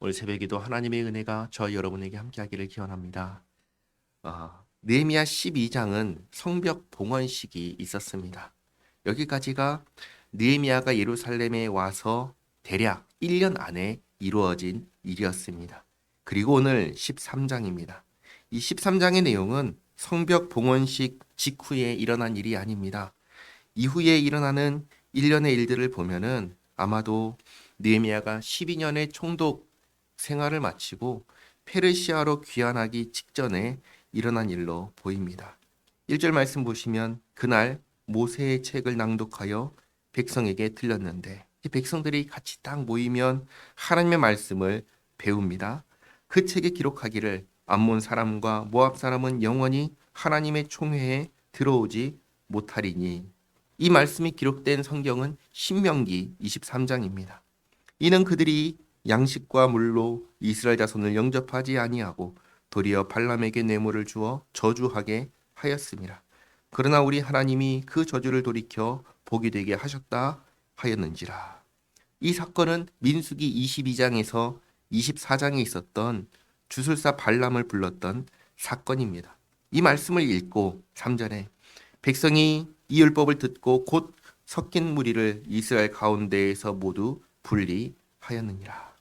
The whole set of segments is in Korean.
오늘 새벽에도 하나님의 은혜가 저 여러분에게 함께하기를 기원합니다. 느헤미야 12장은 성벽 봉헌식이 있었습니다. 여기까지가 느헤미야가 예루살렘에 와서 대략 1년 안에 이루어진 일이었습니다. 그리고 오늘 13장입니다. 이 13장의 내용은 성벽 봉헌식 직후에 일어난 일이 아닙니다. 이후에 일어나는 일련의 일들을 보면은 아마도 느헤미야가 12년의 총독 생활을 마치고 페르시아로 귀환하기 직전에 일어난 일로 보입니다. 1절 말씀 보시면 그날 모세의 책을 낭독하여 백성에게 들렸는데, 이 백성들이 같이 딱 모이면 하나님의 말씀을 배웁니다. 그 책에 기록하기를 암몬 사람과 모압 사람은 영원히 하나님의 총회에 들어오지 못하리니. 이 말씀이 기록된 성경은 신명기 23장입니다. 이는 그들이 양식과 물로 이스라엘 자손을 영접하지 아니하고 도리어 발람에게 뇌물을 주어 저주하게 하였습니다. 그러나 우리 하나님이 그 저주를 돌이켜 복이 되게 하셨다 하였는지라. 이 사건은 민수기 22장에서 24장에 있었던 주술사 발람을 불렀던 사건입니다. 이 말씀을 읽고 3절에 백성이 이 율법을 듣고 곧 섞인 무리를 이스라엘 가운데에서 모두 분리하였느니라.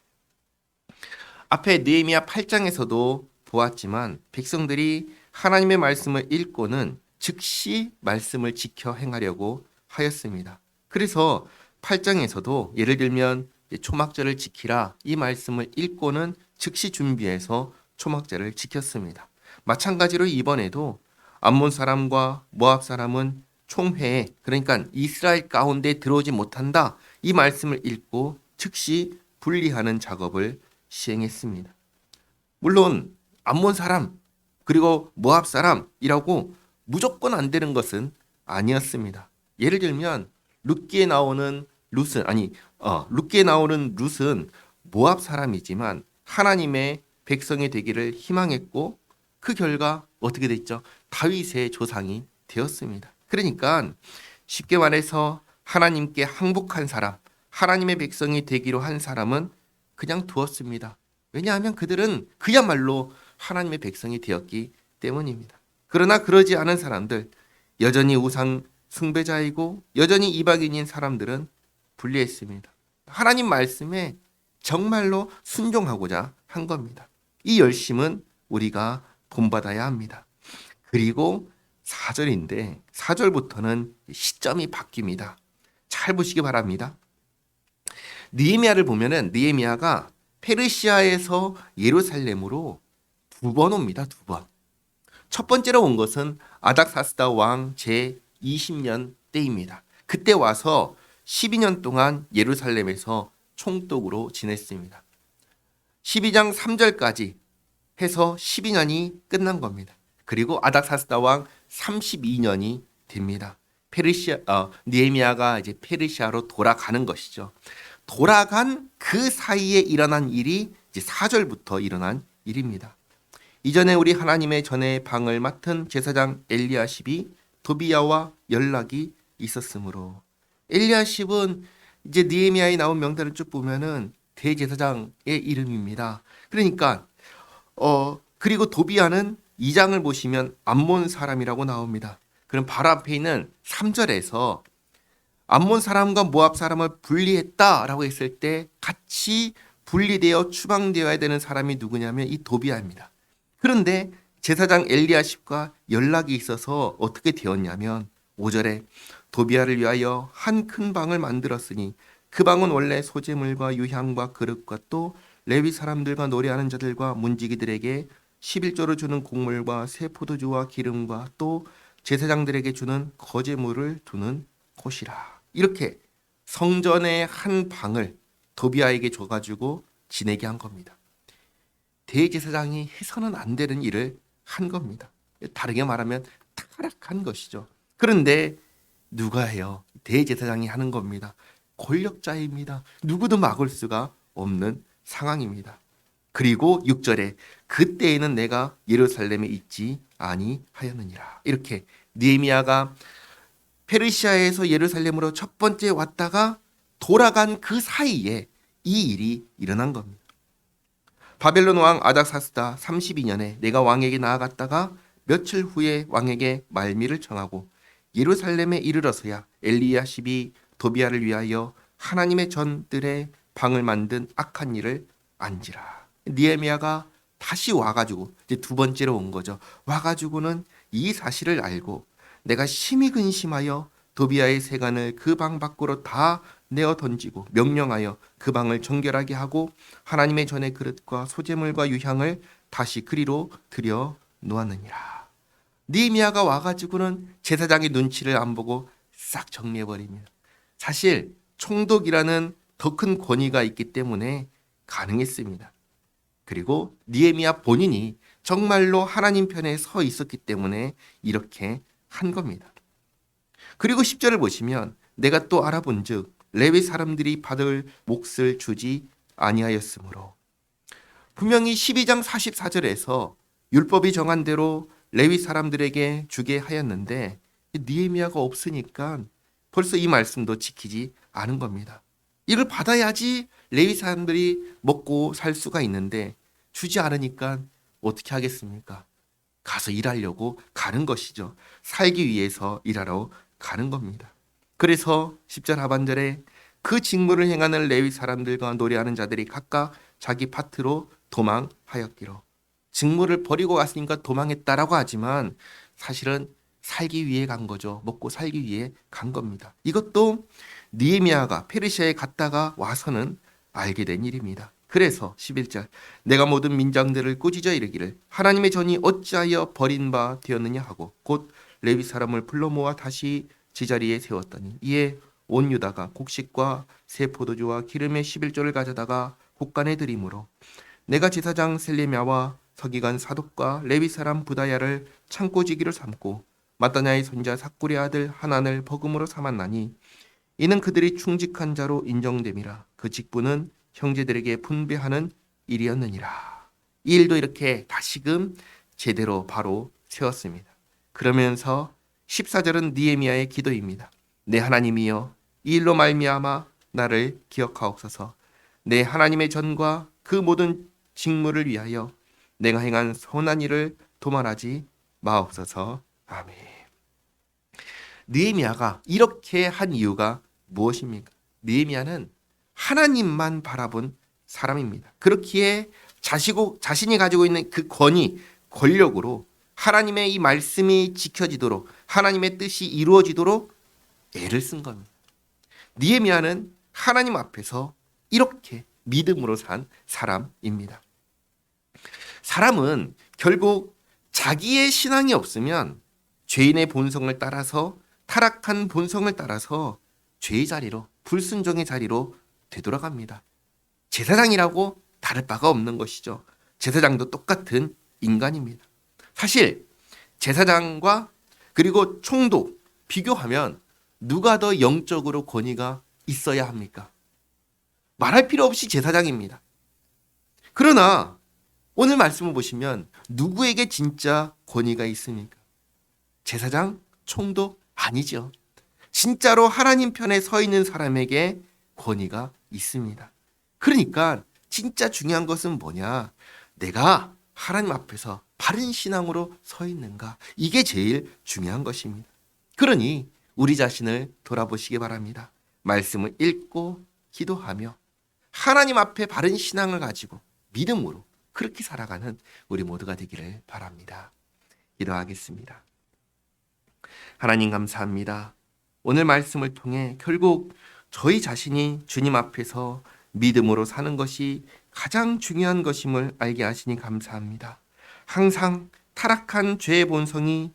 앞에 느헤미야 8장에서도 보았지만 백성들이 하나님의 말씀을 읽고는 즉시 말씀을 지켜 행하려고 하였습니다. 그래서 8장에서도 예를 들면 초막절을 지키라, 이 말씀을 읽고는 즉시 준비해서 초막절을 지켰습니다. 마찬가지로 이번에도 암몬 사람과 모압 사람은 총회에, 그러니까 이스라엘 가운데 들어오지 못한다, 이 말씀을 읽고 즉시 분리하는 작업을 시행했습니다. 물론 암몬 사람 그리고 모압 사람이라고 무조건 안 되는 것은 아니었습니다. 예를 들면 룻기에 나오는 룻은 모압 사람이지만 하나님의 백성이 되기를 희망했고 그 결과 어떻게 됐죠? 다윗의 조상이 되었습니다. 그러니까 쉽게 말해서 하나님께 항복한 사람, 하나님의 백성이 되기로 한 사람은 그냥 두었습니다. 왜냐하면 그들은 그야말로 하나님의 백성이 되었기 때문입니다. 그러나 그러지 않은 사람들, 여전히 우상 숭배자이고 여전히 이방인인 사람들은 분리했습니다. 하나님 말씀에 정말로 순종하고자 한 겁니다. 이 열심은 우리가 본받아야 합니다. 그리고 4절인데 4절부터는 시점이 바뀝니다. 잘 보시기 바랍니다. 느헤미야를 보면은 느헤미야가 페르시아에서 예루살렘으로 2번 옵니다. 2번. 첫 번째로 온 것은 아닥사스다 왕 제20년 때입니다. 그때 와서 12년 동안 예루살렘에서 총독으로 지냈습니다. 12장 3절까지 해서 12년이 끝난 겁니다. 그리고 아닥사스다 왕 32년이 됩니다. 느헤미야가 이제 페르시아로 돌아가는 것이죠. 돌아간 그 사이에 일어난 일이 이제 4절부터 일어난 일입니다. 이전에 우리 하나님의 전의 방을 맡은 제사장 엘리야십이 도비야와 연락이 있었으므로, 엘리야십은 이제 느헤미야에 나온 명단을 쭉 보면은 대제사장의 이름입니다. 그러니까 그리고 도비야는 2장을 보시면 암몬 사람이라고 나옵니다. 그럼 바로 앞에 있는 3절에서 암몬 사람과 모압 사람을 분리했다라고 했을 때 같이 분리되어 추방되어야 되는 사람이 누구냐면 이 도비야입니다. 그런데 제사장 엘리야십과 연락이 있어서 어떻게 되었냐면 5절에 도비야를 위하여 한 큰 방을 만들었으니 그 방은 원래 소재물과 유향과 그릇과 또 레위 사람들과 노래하는 자들과 문지기들에게 11조를 주는 곡물과 새 포도주와 기름과 또 제사장들에게 주는 거제물을 두는 곳이라. 이렇게 성전의 한 방을 도비야에게 줘가지고 지내게 한 겁니다. 대제사장이 해서는 안 되는 일을 한 겁니다. 다르게 말하면 타락한 것이죠. 그런데 누가 해요? 대제사장이 하는 겁니다. 권력자입니다. 누구도 막을 수가 없는 상황입니다. 그리고 6절에 그때에는 내가 예루살렘에 있지 아니하였느니라. 이렇게 느헤미야가 페르시아에서 예루살렘으로 첫 번째 왔다가 돌아간 그 사이에 이 일이 일어난 겁니다. 바벨론 왕 아닥사스다 32년에 내가 왕에게 나아갔다가 며칠 후에 왕에게 말미를 청하고 예루살렘에 이르러서야 엘리야십이 도비아를 위하여 하나님의 전들의 방을 만든 악한 일을 안지라. 느헤미야가 다시 와가지고 이제 두 번째로 온 거죠. 와가지고는 이 사실을 알고 내가 심히 근심하여 도비아의 세간을 그 방 밖으로 다 내어 던지고 명령하여 그 방을 정결하게 하고 하나님의 전의 그릇과 소재물과 유향을 다시 그리로 들여 놓았느니라. 느헤미야가 와가지고는 제사장의 눈치를 안 보고 싹 정리해버립니다. 사실 총독이라는 더 큰 권위가 있기 때문에 가능했습니다. 그리고 느헤미야 본인이 정말로 하나님 편에 서 있었기 때문에 이렇게 한 겁니다. 그리고 10절을 보시면 내가 또 알아본즉 레위 사람들이 받을 몫을 주지 아니하였으므로, 분명히 12장 44절에서 율법이 정한 대로 레위 사람들에게 주게 하였는데 느헤미야가 없으니까 벌써 이 말씀도 지키지 않은 겁니다. 이걸 받아야지 레위 사람들이 먹고 살 수가 있는데 주지 않으니까 어떻게 하겠습니까? 가서 일하려고 가는 것이죠. 살기 위해서 일하러 가는 겁니다. 그래서 10절 하반절에 그 직무를 행하는 레위 사람들과 노래하는 자들이 각각 자기 파트로 도망하였기로. 직무를 버리고 갔으니까 도망했다라고 하지만 사실은 살기 위해 간 거죠. 먹고 살기 위해 간 겁니다. 이것도 느헤미야가 페르시아에 갔다가 와서는 알게 된 일입니다. 그래서 11절 내가 모든 민장들을 꾸짖어 이르기를 하나님의 전이 어찌하여 버린 바 되었느냐 하고 곧 레위 사람을 불러 모아 다시 제자리에 세웠더니 이에 온 유다가 곡식과 새 포도주와 기름의 11조를 가져다가 곳간에 드림으로 내가 제사장 셀레미야와 서기관 사독과 레위 사람 부다야를 창고지기로 삼고 마따냐의 손자 삭굴의 아들 하난을 버금으로 삼았나니 이는 그들이 충직한 자로 인정됨이라. 그 직분은 형제들에게 분배하는 일이었느니라. 이 일도 이렇게 다시금 제대로 바로 세웠습니다. 그러면서 14절은 느헤미야의 기도입니다. 내 하나님이여 이 일로 말미암아 나를 기억하옵소서. 내 하나님의 전과 그 모든 직무를 위하여 내가 행한 선한 일을 도말하지 마옵소서. 아멘. 느헤미야가 이렇게 한 이유가 무엇입니까? 느헤미야는 하나님만 바라본 사람입니다. 그렇기에 자신이 가지고 있는 그 권위, 권력으로 하나님의 이 말씀이 지켜지도록 하나님의 뜻이 이루어지도록 애를 쓴 겁니다. 느헤미야는 하나님 앞에서 이렇게 믿음으로 산 사람입니다. 사람은 결국 자기의 신앙이 없으면 죄인의 본성을 따라서 타락한 본성을 따라서 죄의 자리로 불순종의 자리로 되돌아갑니다. 제사장이라고 다를 바가 없는 것이죠. 제사장도 똑같은 인간입니다. 사실 제사장과 그리고 총독 비교하면 누가 더 영적으로 권위가 있어야 합니까? 말할 필요 없이 제사장입니다. 그러나 오늘 말씀을 보시면 누구에게 진짜 권위가 있습니까? 제사장, 총독 아니죠. 진짜로 하나님 편에 서 있는 사람에게 권위가 있습니다. 그러니까 진짜 중요한 것은 뭐냐? 내가 하나님 앞에서 바른 신앙으로 서 있는가? 이게 제일 중요한 것입니다. 그러니 우리 자신을 돌아보시기 바랍니다. 말씀을 읽고 기도하며 하나님 앞에 바른 신앙을 가지고 믿음으로 그렇게 살아가는 우리 모두가 되기를 바랍니다. 기도하겠습니다. 하나님 감사합니다. 오늘 말씀을 통해 결국 저희 자신이 주님 앞에서 믿음으로 사는 것이 가장 중요한 것임을 알게 하시니 감사합니다. 항상 타락한 죄의 본성이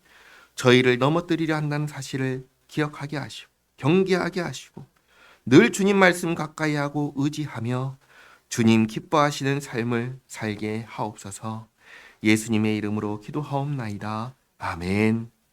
저희를 넘어뜨리려 한다는 사실을 기억하게 하시고 경계하게 하시고 늘 주님 말씀 가까이 하고 의지하며 주님 기뻐하시는 삶을 살게 하옵소서. 예수님의 이름으로 기도하옵나이다. 아멘.